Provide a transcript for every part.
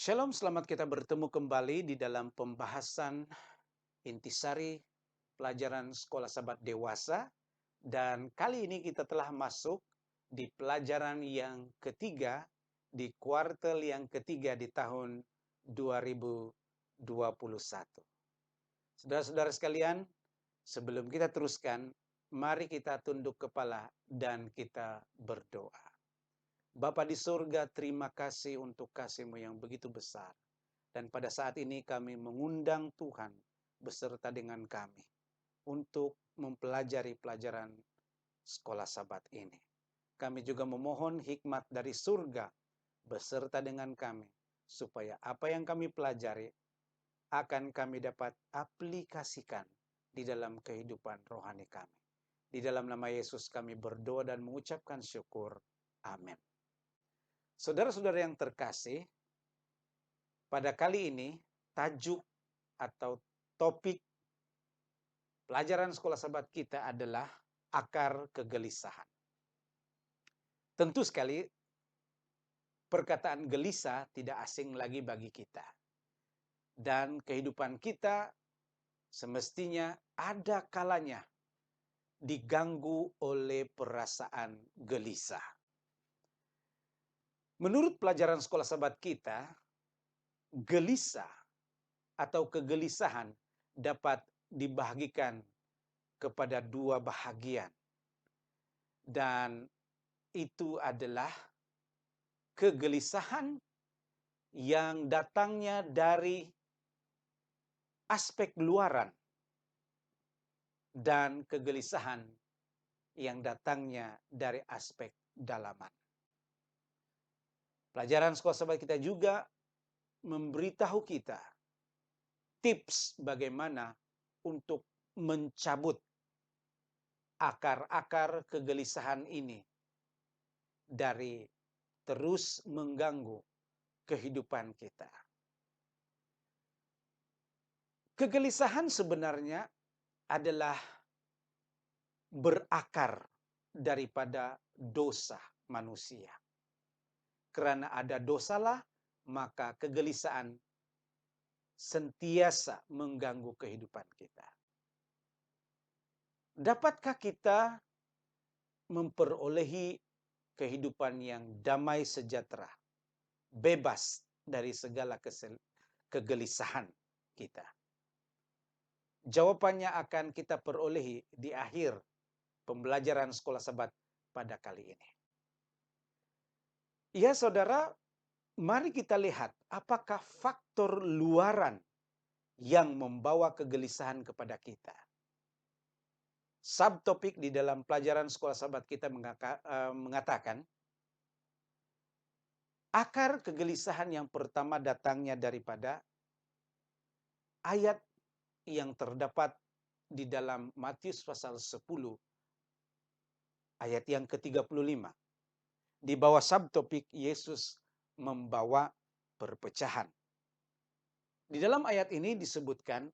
Shalom, selamat kita bertemu kembali di dalam pembahasan intisari pelajaran sekolah sahabat dewasa. Dan kali ini kita telah masuk di pelajaran yang ketiga, di kuartal yang ketiga di tahun 2021. Saudara-saudara sekalian, sebelum kita teruskan, mari kita tunduk kepala dan kita berdoa. Bapa di surga, terima kasih untuk kasih-Mu yang begitu besar. Dan pada saat ini kami mengundang Tuhan beserta dengan kami untuk mempelajari pelajaran sekolah Sabat ini. Kami juga memohon hikmat dari surga beserta dengan kami, supaya apa yang kami pelajari akan kami dapat aplikasikan di dalam kehidupan rohani kami. Di dalam nama Yesus kami berdoa dan mengucapkan syukur. Amin. Saudara-saudara yang terkasih, pada kali ini tajuk atau topik pelajaran sekolah sahabat kita adalah akar kegelisahan. Tentu sekali perkataan gelisah tidak asing lagi bagi kita. Dan kehidupan kita semestinya ada kalanya diganggu oleh perasaan gelisah. Menurut pelajaran sekolah sahabat kita, gelisah atau kegelisahan dapat dibagikan kepada dua bahagian. Dan itu adalah kegelisahan yang datangnya dari aspek luaran dan kegelisahan yang datangnya dari aspek dalaman. Pelajaran sekolah sahabat kita juga memberitahu kita tips bagaimana untuk mencabut akar-akar kegelisahan ini dari terus mengganggu kehidupan kita. Kegelisahan sebenarnya adalah berakar daripada dosa manusia. Karena ada dosalah, maka kegelisahan sentiasa mengganggu kehidupan kita. Dapatkah kita memperolehi kehidupan yang damai sejahtera, bebas dari segala kegelisahan kita? Jawabannya akan kita perolehi di akhir pembelajaran sekolah sahabat pada kali ini. Ya saudara, mari kita lihat apakah faktor luaran yang membawa kegelisahan kepada kita. Subtopik di dalam pelajaran sekolah sahabat kita mengatakan, akar kegelisahan yang pertama datangnya daripada ayat yang terdapat di dalam Matius pasal 10 ayat yang ke-35. Di bawah subtopik Yesus membawa perpecahan. Di dalam ayat ini disebutkan,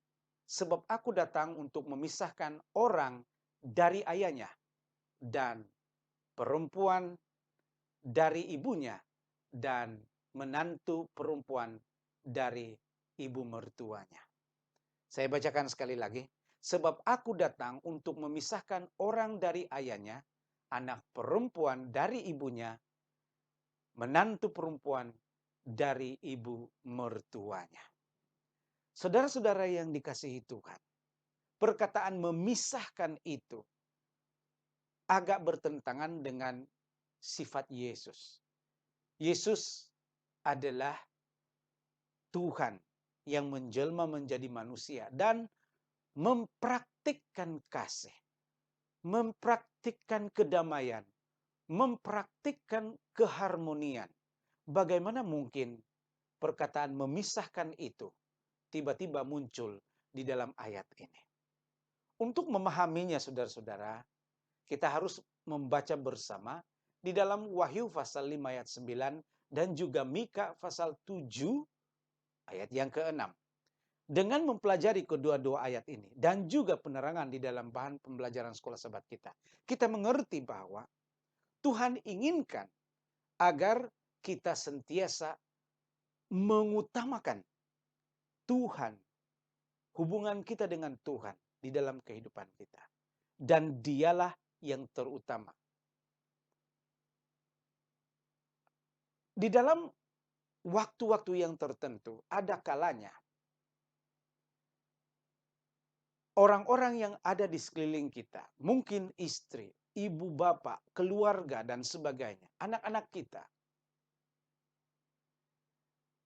sebab aku datang untuk memisahkan orang dari ayahnya dan perempuan dari ibunya dan menantu perempuan dari ibu mertuanya. Saya bacakan sekali lagi. Sebab aku datang untuk memisahkan orang dari ayahnya, anak perempuan dari ibunya, menantu perempuan dari ibu mertuanya. Saudara-saudara yang dikasihi Tuhan, perkataan memisahkan itu agak bertentangan dengan sifat Yesus. Yesus adalah Tuhan yang menjelma menjadi manusia dan mempraktikkan kasih, mempraktikkan kedamaian, mempraktikkan keharmonian. Bagaimana mungkin perkataan memisahkan itu tiba-tiba muncul di dalam ayat ini? Untuk memahaminya saudara-saudara, kita harus membaca bersama di dalam Wahyu pasal 5 ayat 9 dan juga Mika pasal 7 ayat yang ke-6. Dengan mempelajari kedua-dua ayat ini dan juga penerangan di dalam bahan pembelajaran sekolah sahabat kita, kita mengerti bahwa Tuhan inginkan agar kita sentiasa mengutamakan Tuhan, hubungan kita dengan Tuhan di dalam kehidupan kita. Dan dialah yang terutama. Di dalam waktu-waktu yang tertentu, ada kalanya orang-orang yang ada di sekeliling kita, mungkin istri, ibu, bapak, keluarga, dan sebagainya, anak-anak kita,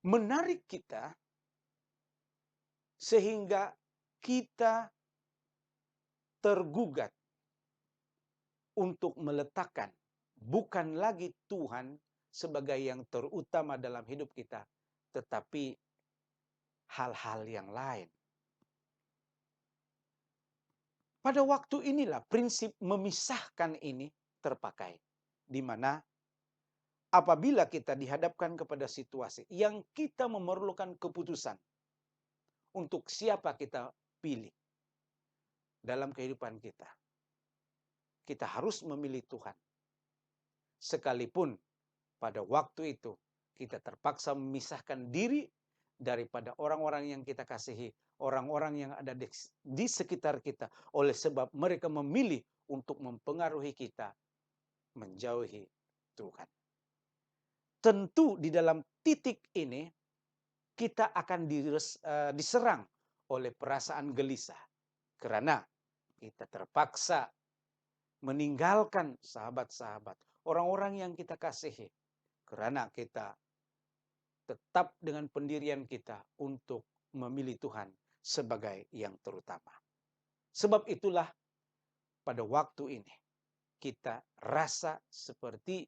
menarik kita sehingga kita tergugat untuk meletakkan bukan lagi Tuhan sebagai yang terutama dalam hidup kita, tetapi hal-hal yang lain. Pada waktu inilah prinsip memisahkan ini terpakai, di mana apabila kita dihadapkan kepada situasi yang kita memerlukan keputusan untuk siapa kita pilih dalam kehidupan kita, kita harus memilih Tuhan. Sekalipun pada waktu itu kita terpaksa memisahkan diri daripada orang-orang yang kita kasihi, orang-orang yang ada di sekitar kita, oleh sebab mereka memilih untuk mempengaruhi kita menjauhi Tuhan. Tentu di dalam titik ini kita akan diserang oleh perasaan gelisah karena kita terpaksa meninggalkan sahabat-sahabat, orang-orang yang kita kasihi, karena kita tetap dengan pendirian kita untuk memilih Tuhan sebagai yang terutama. Sebab itulah pada waktu ini kita rasa seperti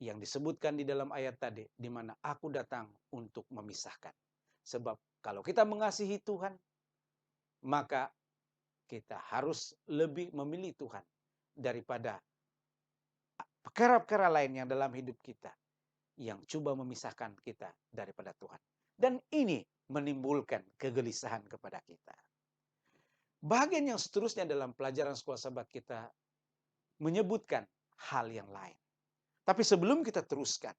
yang disebutkan di dalam ayat tadi, di mana aku datang untuk memisahkan. Sebab kalau kita mengasihi Tuhan, maka kita harus lebih memilih Tuhan daripada perkara-perkara lain yang dalam hidup kita yang coba memisahkan kita daripada Tuhan. Dan ini menimbulkan kegelisahan kepada kita. Bagian yang seterusnya dalam pelajaran sekolah sahabat kita menyebutkan hal yang lain. Tapi sebelum kita teruskan,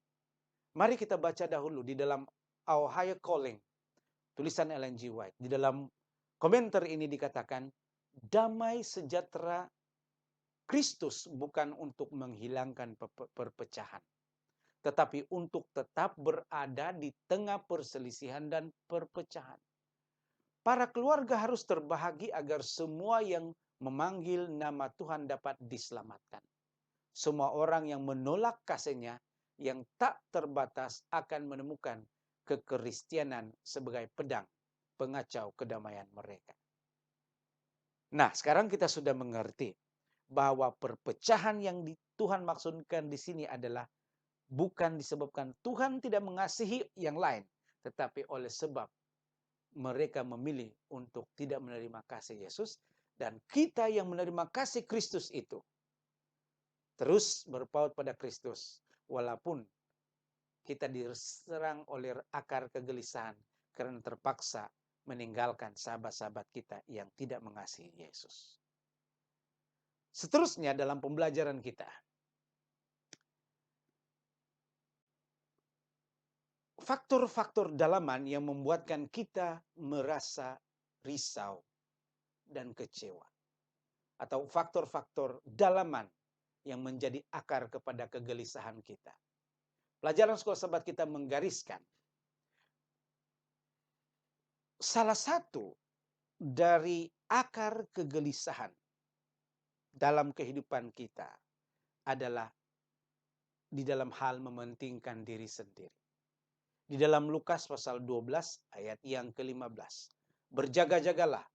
mari kita baca dahulu di dalam Our Higher Calling, tulisan Ellen G. White. Di dalam komentar ini dikatakan, damai sejahtera Kristus bukan untuk menghilangkan perpecahan, tetapi untuk tetap berada di tengah perselisihan dan perpecahan. Para keluarga harus terbahagi agar semua yang memanggil nama Tuhan dapat diselamatkan. Semua orang yang menolak kasihnya yang tak terbatas akan menemukan kekristianan sebagai pedang pengacau kedamaian mereka. Nah, sekarang kita sudah mengerti bahwa perpecahan yang Tuhan maksudkan di sini adalah bukan disebabkan Tuhan tidak mengasihi yang lain, tetapi oleh sebab mereka memilih untuk tidak menerima kasih Yesus, dan kita yang menerima kasih Kristus itu terus berpaut pada Kristus, walaupun kita diserang oleh akar kegelisahan karena terpaksa meninggalkan sahabat-sahabat kita yang tidak mengasihi Yesus. Seterusnya dalam pembelajaran kita, faktor-faktor dalaman yang membuatkan kita merasa risau dan kecewa. Atau faktor-faktor dalaman yang menjadi akar kepada kegelisahan kita. Pelajaran sekolah sahabat kita menggariskan salah satu dari akar kegelisahan dalam kehidupan kita adalah di dalam hal mementingkan diri sendiri. Di dalam Lukas pasal 12 ayat yang ke-15. Berjaga-jagalah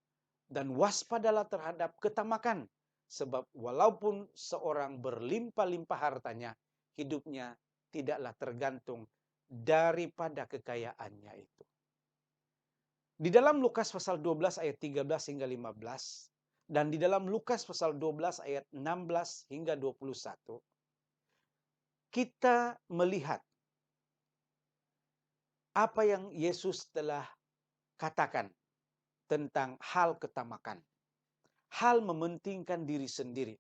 dan waspadalah terhadap ketamakan. Sebab walaupun seorang berlimpah-limpah hartanya, hidupnya tidaklah tergantung daripada kekayaannya itu. Di dalam Lukas pasal 12 ayat 13 hingga 15, dan di dalam Lukas pasal 12 ayat 16 hingga 21, kita melihat apa yang Yesus telah katakan tentang hal ketamakan. Hal mementingkan diri sendiri.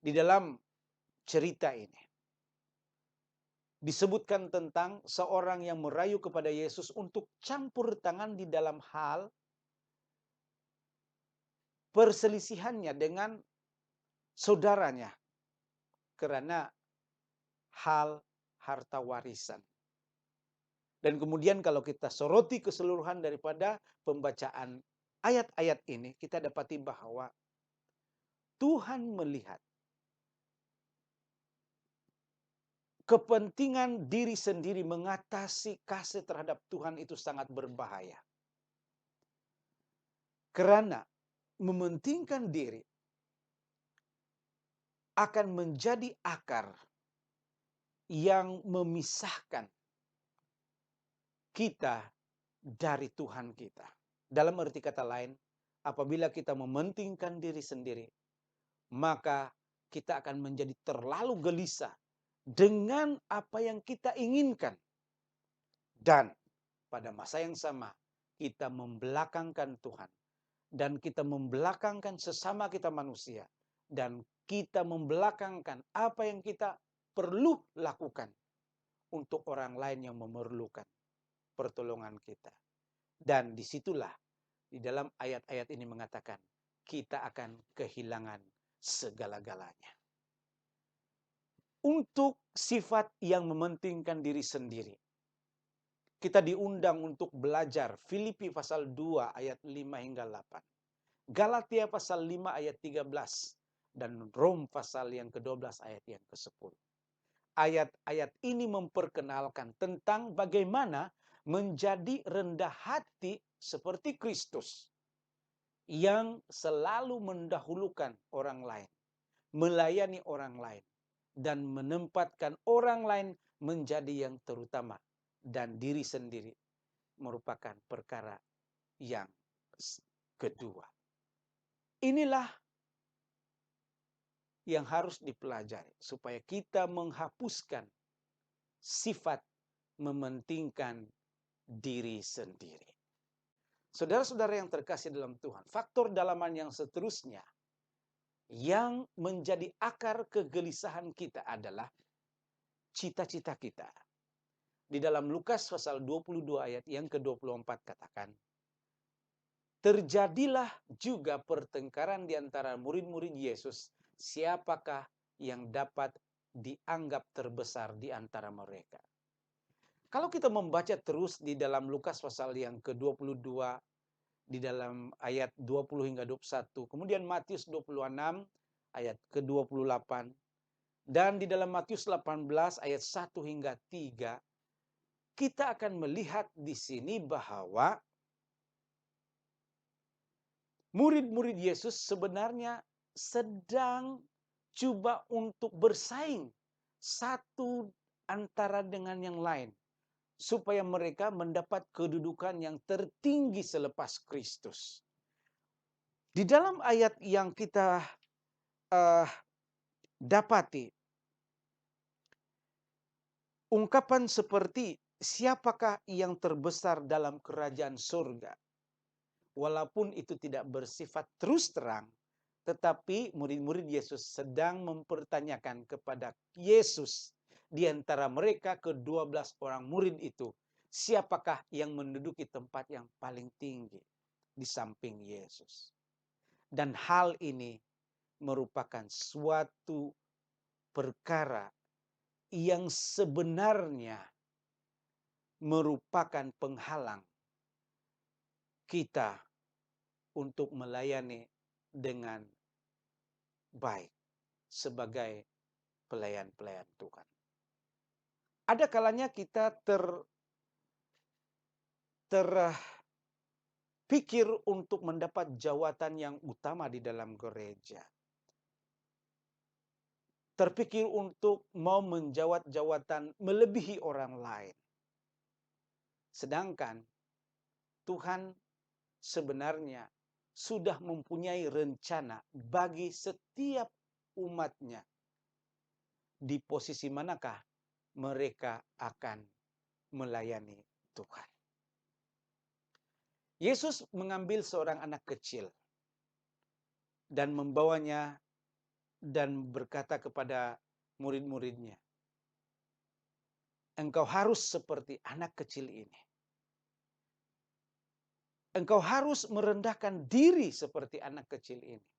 Di dalam cerita ini, disebutkan tentang seorang yang merayu kepada Yesus untuk campur tangan di dalam hal perselisihannya dengan saudaranya karena hal harta warisan. Dan kemudian kalau kita soroti keseluruhan daripada pembacaan ayat-ayat ini, kita dapati bahwa Tuhan melihat kepentingan diri sendiri mengatasi kasih terhadap Tuhan itu sangat berbahaya. Karena mementingkan diri akan menjadi akar yang memisahkan kita dari Tuhan kita. Dalam arti kata lain, apabila kita mementingkan diri sendiri, maka kita akan menjadi terlalu gelisah dengan apa yang kita inginkan. Dan pada masa yang sama, kita membelakangkan Tuhan. Dan kita membelakangkan sesama kita manusia. Dan kita membelakangkan apa yang kita perlu lakukan untuk orang lain yang memerlukan pertolongan kita. Dan disitulah di dalam ayat-ayat ini mengatakan kita akan kehilangan segala-galanya. Untuk sifat yang mementingkan diri sendiri, kita diundang untuk belajar Filipi pasal 2 ayat 5 hingga 8. Galatia pasal 5 ayat 13. Dan Rom pasal yang ke-12 ayat yang ke-10. Ayat-ayat ini memperkenalkan tentang bagaimana menjadi rendah hati seperti Kristus yang selalu mendahulukan orang lain, melayani orang lain, dan menempatkan orang lain menjadi yang terutama dan diri sendiri merupakan perkara yang kedua. Inilah yang harus dipelajari supaya kita menghapuskan sifat mementingkan diri sendiri. Saudara-saudara yang terkasih dalam Tuhan, faktor dalaman yang seterusnya yang menjadi akar kegelisahan kita adalah cita-cita kita. Di dalam Lukas pasal 22 ayat yang ke-24 katakan, terjadilah juga pertengkaran di antara murid-murid Yesus, siapakah yang dapat dianggap terbesar di antara mereka. Kalau kita membaca terus di dalam Lukas pasal yang ke-22, di dalam ayat 20 hingga 21, kemudian Matius 26 ayat ke-28, dan di dalam Matius 18 ayat 1 hingga 3, kita akan melihat di sini bahwa murid-murid Yesus sebenarnya sedang coba untuk bersaing satu antara dengan yang lain, supaya mereka mendapat kedudukan yang tertinggi selepas Kristus. Di dalam ayat yang kita dapati, ungkapan seperti siapakah yang terbesar dalam kerajaan surga. Walaupun itu tidak bersifat terus terang, tetapi murid-murid Yesus sedang mempertanyakan kepada Yesus di antara mereka ke-12 orang murid itu, siapakah yang menduduki tempat yang paling tinggi di samping Yesus. Dan hal ini merupakan suatu perkara yang sebenarnya merupakan penghalang kita untuk melayani dengan baik sebagai pelayan-pelayan Tuhan. Ada kalanya kita terpikir untuk mendapat jawatan yang utama di dalam gereja. Terpikir untuk mau menjawat jawatan melebihi orang lain. Sedangkan Tuhan sebenarnya sudah mempunyai rencana bagi setiap umatnya. Di posisi manakah mereka akan melayani Tuhan. Yesus mengambil seorang anak kecil dan membawanya dan berkata kepada murid-muridnya, Engkau harus seperti anak kecil ini. Engkau harus merendahkan diri seperti anak kecil ini.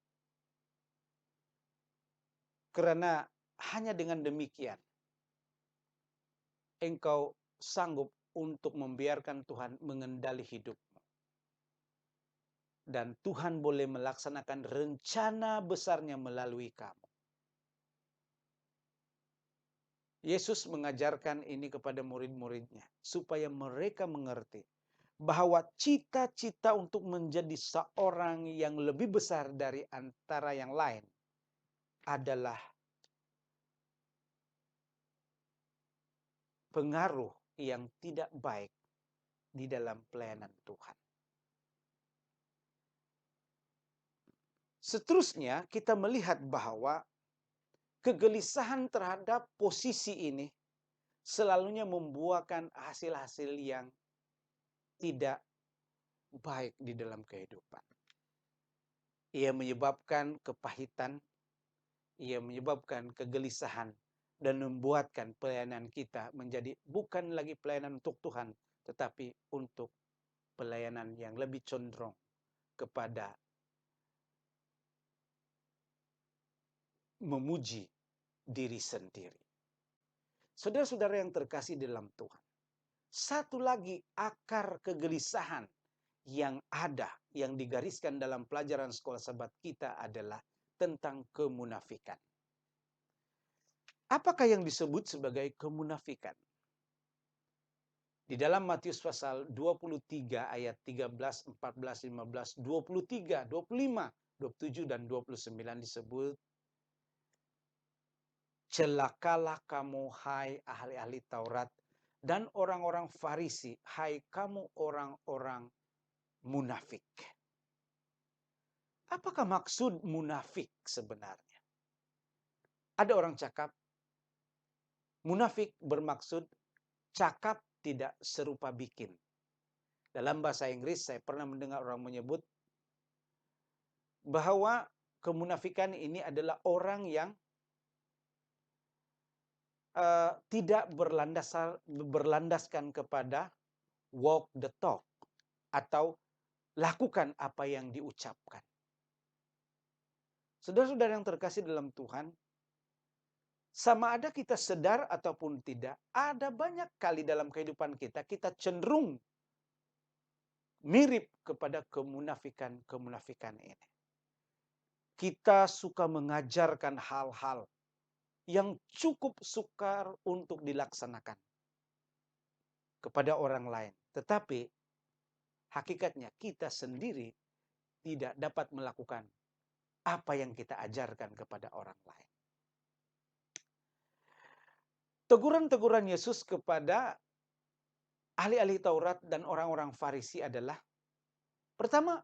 Karena hanya dengan demikian, engkau sanggup untuk membiarkan Tuhan mengendali hidupmu. Dan Tuhan boleh melaksanakan rencana besarnya melalui kamu. Yesus mengajarkan ini kepada murid-muridnya, supaya mereka mengerti bahwa cita-cita untuk menjadi seorang yang lebih besar dari antara yang lain adalah pengaruh yang tidak baik di dalam pelayanan Tuhan. Seterusnya kita melihat bahwa kegelisahan terhadap posisi ini selalunya membuahkan hasil-hasil yang tidak baik di dalam kehidupan. Ia menyebabkan kepahitan, ia menyebabkan kegelisahan, dan membuatkan pelayanan kita menjadi bukan lagi pelayanan untuk Tuhan, tetapi untuk pelayanan yang lebih condong kepada memuji diri sendiri. Saudara-saudara yang terkasih dalam Tuhan, satu lagi akar kegelisahan yang ada, yang digariskan dalam pelajaran sekolah sahabat kita adalah tentang kemunafikan. Apakah yang disebut sebagai kemunafikan? Di dalam Matius pasal 23 ayat 13, 14, 15, 23, 25, 27, dan 29 disebut, celakalah kamu hai ahli-ahli Taurat dan orang-orang Farisi, hai kamu orang-orang munafik. Apakah maksud munafik sebenarnya? Ada orang cakap, munafik bermaksud cakap tidak serupa bikin. Dalam bahasa Inggris saya pernah mendengar orang menyebut bahwa kemunafikan ini adalah orang yang tidak berlandaskan kepada walk the talk atau lakukan apa yang diucapkan. Saudara-saudara yang terkasih dalam Tuhan, sama ada kita sadar ataupun tidak, ada banyak kali dalam kehidupan kita, kita cenderung mirip kepada kemunafikan ini. Kita suka mengajarkan hal-hal yang cukup sukar untuk dilaksanakan kepada orang lain. Tetapi hakikatnya kita sendiri tidak dapat melakukan apa yang kita ajarkan kepada orang lain. Teguran-teguran Yesus kepada ahli-ahli Taurat dan orang-orang Farisi adalah, pertama,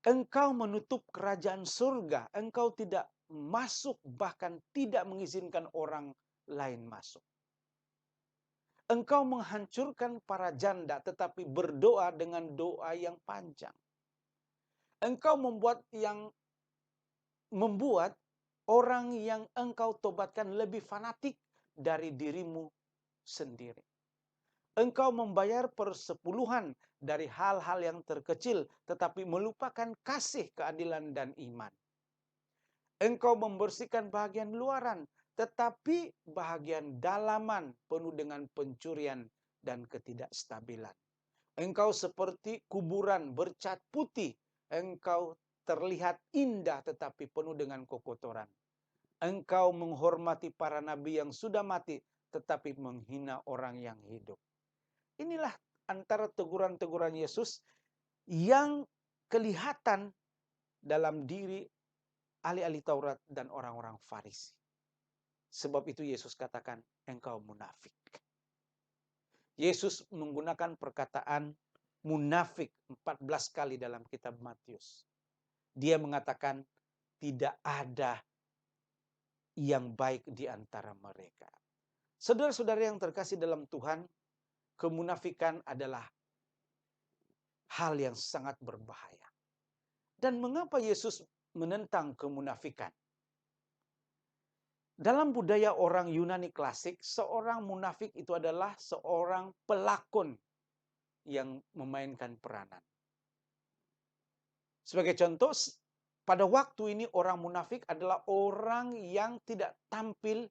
engkau menutup kerajaan surga, engkau tidak masuk, bahkan tidak mengizinkan orang lain masuk. Engkau menghancurkan para janda, tetapi berdoa dengan doa yang panjang. Engkau membuat orang yang engkau tobatkan lebih fanatik dari dirimu sendiri. Engkau membayar persepuluhan dari hal-hal yang terkecil, tetapi melupakan kasih, keadilan, dan iman. Engkau membersihkan bahagian luaran, tetapi bahagian dalaman penuh dengan pencurian dan ketidakstabilan. Engkau seperti kuburan bercat putih. Engkau terlihat indah tetapi penuh dengan kekotoran. Engkau menghormati para nabi yang sudah mati tetapi menghina orang yang hidup. Inilah antara teguran-teguran Yesus yang kelihatan dalam diri ahli-ahli Taurat dan orang-orang Farisi. Sebab itu Yesus katakan, engkau munafik. Yesus menggunakan perkataan munafik 14 kali dalam kitab Matius. Dia mengatakan tidak ada yang baik di antara mereka. Saudara-saudara yang terkasih dalam Tuhan, kemunafikan adalah hal yang sangat berbahaya. Dan mengapa Yesus menentang kemunafikan? Dalam budaya orang Yunani klasik, seorang munafik itu adalah seorang pelakon yang memainkan peranan. Sebagai contoh, pada waktu ini orang munafik adalah orang yang tidak tampil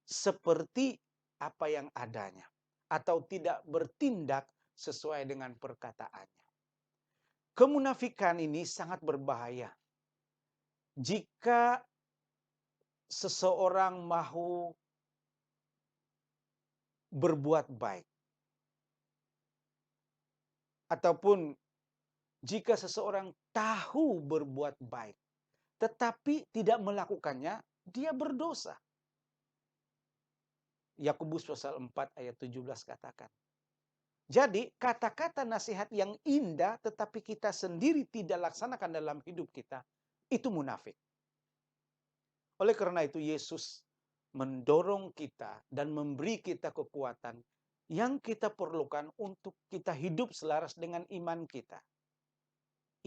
seperti apa yang adanya, atau tidak bertindak sesuai dengan perkataannya. Kemunafikan ini sangat berbahaya. Jika seseorang mau berbuat baik, ataupun jika seseorang tahu berbuat baik, tetapi tidak melakukannya, dia berdosa. Yakobus pasal 4 ayat 17 katakan. Jadi kata-kata nasihat yang indah tetapi kita sendiri tidak laksanakan dalam hidup kita, itu munafik. Oleh karena itu Yesus mendorong kita dan memberi kita kekuatan yang kita perlukan untuk kita hidup selaras dengan iman kita.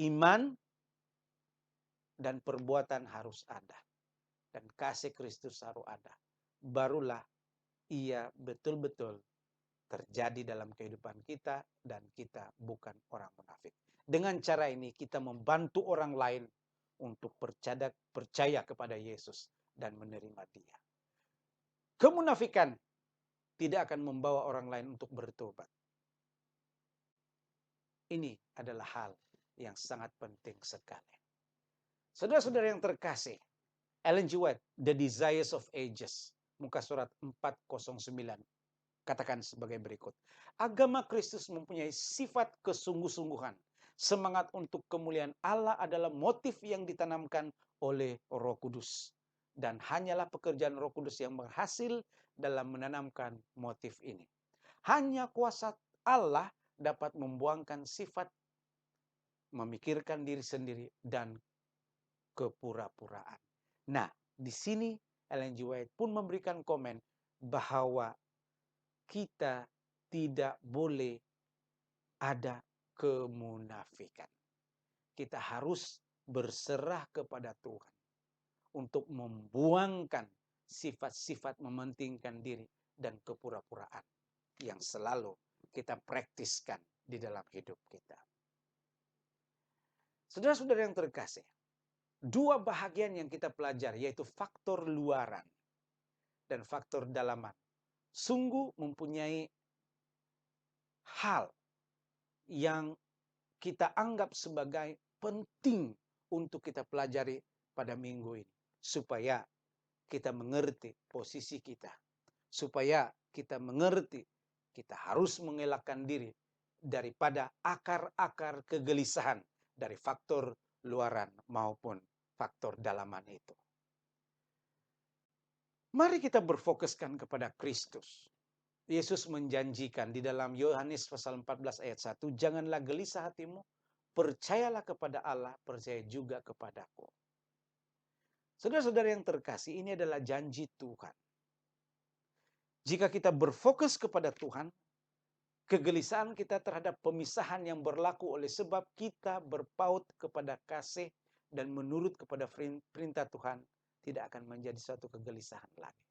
Iman dan perbuatan harus ada. Dan kasih Kristus harus ada. Barulah ia betul-betul terjadi dalam kehidupan kita dan kita bukan orang munafik. Dengan cara ini kita membantu orang lain untuk percaya kepada Yesus dan menerima Dia. Kemunafikan tidak akan membawa orang lain untuk bertobat. Ini adalah hal yang sangat penting sekali. Saudara-saudara yang terkasih, Ellen G. White, The Desires of Ages, muka surat 409, katakan sebagai berikut. Agama Kristus mempunyai sifat kesungguh-sungguhan. Semangat untuk kemuliaan Allah adalah motif yang ditanamkan oleh Roh Kudus. Dan hanyalah pekerjaan Roh Kudus yang berhasil dalam menanamkan motif ini. Hanya kuasa Allah dapat membuangkan sifat memikirkan diri sendiri dan kepura-puraan. Nah, di sini Ellen G. White pun memberikan komen bahwa kita tidak boleh ada kemunafikan. Kita harus berserah kepada Tuhan untuk membuangkan sifat-sifat mementingkan diri dan kepura-puraan yang selalu kita praktiskan di dalam hidup kita. Saudara-saudara yang terkasih, dua bahagian yang kita pelajari yaitu faktor luaran dan faktor dalaman sungguh mempunyai hal yang kita anggap sebagai penting untuk kita pelajari pada minggu ini. Supaya kita mengerti posisi kita. Supaya kita mengerti kita harus mengelakkan diri daripada akar-akar kegelisahan dari faktor luaran maupun faktor dalaman itu. Mari kita berfokuskan kepada Kristus. Yesus menjanjikan di dalam Yohanes pasal 14 ayat 1, janganlah gelisah hatimu, percayalah kepada Allah, percaya juga kepadaku. Saudara-saudara yang terkasih, ini adalah janji Tuhan. Jika kita berfokus kepada Tuhan, kegelisahan kita terhadap pemisahan yang berlaku oleh sebab kita berpaut kepada kasih dan menurut kepada perintah Tuhan, tidak akan menjadi suatu kegelisahan lagi.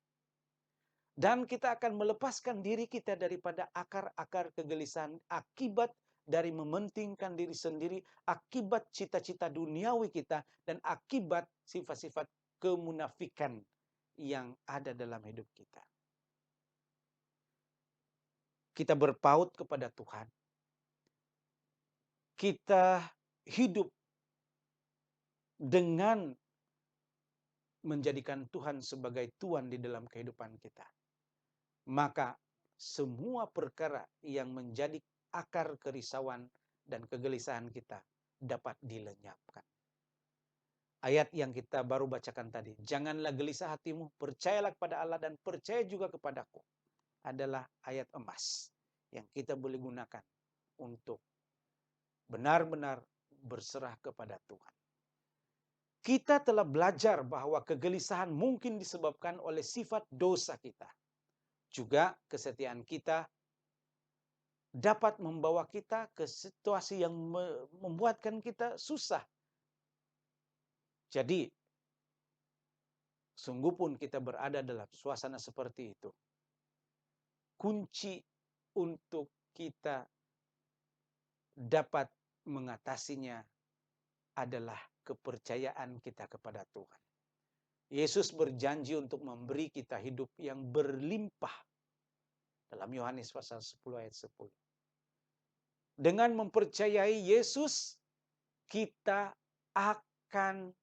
Dan kita akan melepaskan diri kita daripada akar-akar kegelisahan akibat dari mementingkan diri sendiri, akibat cita-cita duniawi kita, dan akibat sifat-sifat kemunafikan yang ada dalam hidup kita. Kita berpaut kepada Tuhan. Kita hidup dengan menjadikan Tuhan sebagai Tuhan di dalam kehidupan kita. Maka semua perkara yang menjadi akar kerisauan dan kegelisahan kita dapat dilenyapkan. Ayat yang kita baru bacakan tadi, janganlah gelisah hatimu, percayalah kepada Allah dan percaya juga kepadaku, adalah ayat emas yang kita boleh gunakan untuk benar-benar berserah kepada Tuhan. Kita telah belajar bahwa kegelisahan mungkin disebabkan oleh sifat dosa kita. Juga kesetiaan kita dapat membawa kita ke situasi yang membuatkan kita susah. Jadi, Sungguh pun kita berada dalam suasana seperti itu. Kunci untuk kita dapat mengatasinya adalah kepercayaan kita kepada Tuhan. Yesus berjanji untuk memberi kita hidup yang berlimpah. Dalam Yohanes pasal 10 ayat 10. Dengan mempercayai Yesus, kita akan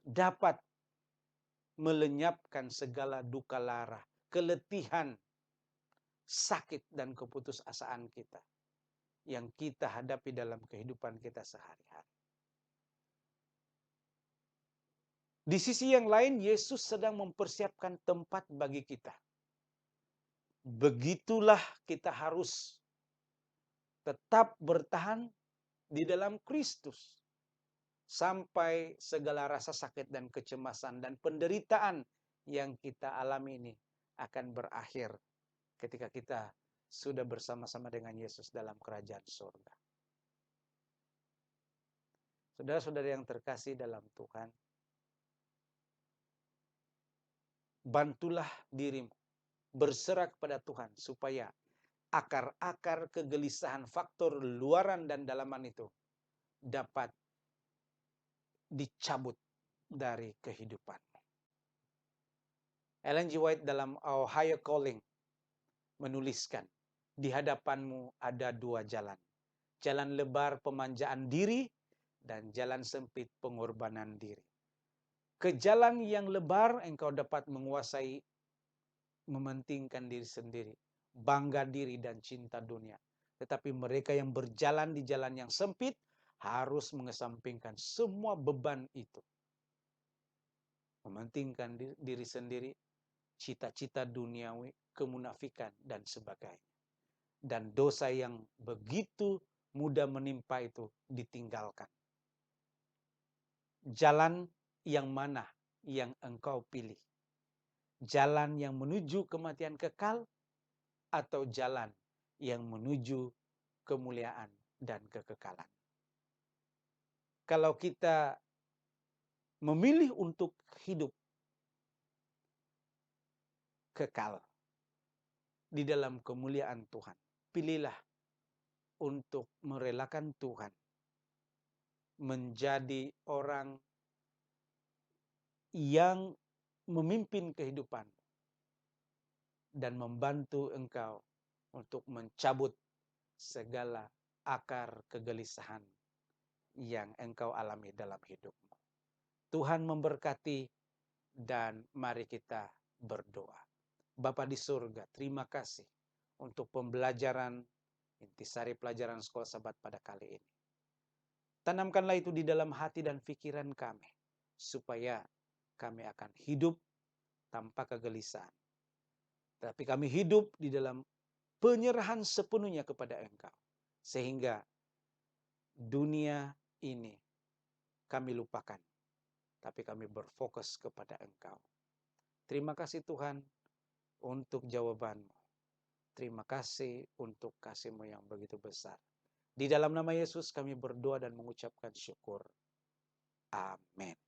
dapat melenyapkan segala duka lara, keletihan, sakit, dan keputusasaan kita yang kita hadapi dalam kehidupan kita sehari-hari. Di sisi yang lain, Yesus sedang mempersiapkan tempat bagi kita. Begitulah kita harus tetap bertahan di dalam Kristus sampai segala rasa sakit dan kecemasan dan penderitaan yang kita alami ini akan berakhir ketika kita sudah bersama-sama dengan Yesus dalam kerajaan surga. Saudara-saudara yang terkasih dalam Tuhan, bantulah dirimu berserah kepada Tuhan supaya akar-akar kegelisahan, faktor luaran dan dalaman itu dapat dicabut dari kehidupan. Ellen G. White dalam Ohio Calling menuliskan, di hadapanmu ada dua jalan. Jalan lebar pemanjaan diri dan jalan sempit pengorbanan diri. Ke jalan yang lebar engkau dapat menguasai, mementingkan diri sendiri, bangga diri dan cinta dunia. Tetapi mereka yang berjalan di jalan yang sempit harus mengesampingkan semua beban itu. Mementingkan diri sendiri, cita-cita duniawi, kemunafikan, dan sebagainya. Dan dosa yang begitu mudah menimpa itu ditinggalkan. Jalan yang mana yang engkau pilih? Jalan yang menuju kematian kekal atau jalan yang menuju kemuliaan dan kekekalan? Kalau kita memilih untuk hidup kekal di dalam kemuliaan Tuhan, pilihlah untuk merelakan Tuhan menjadi orang yang memimpin kehidupan dan membantu engkau untuk mencabut segala akar kegelisahan yang engkau alami dalam hidupmu. Tuhan memberkati dan mari kita berdoa. Bapa di surga, terima kasih untuk pembelajaran intisari pelajaran Sekolah Sabat pada kali ini. Tanamkanlah itu di dalam hati dan pikiran kami, supaya kami akan hidup tanpa kegelisahan. Tapi kami hidup di dalam penyerahan sepenuhnya kepada Engkau. Sehingga dunia ini kami lupakan, tapi kami berfokus kepada Engkau. Terima kasih Tuhan untuk jawaban-Mu. Terima kasih untuk kasih-Mu yang begitu besar. Di dalam nama Yesus kami berdoa dan mengucapkan syukur. Amin.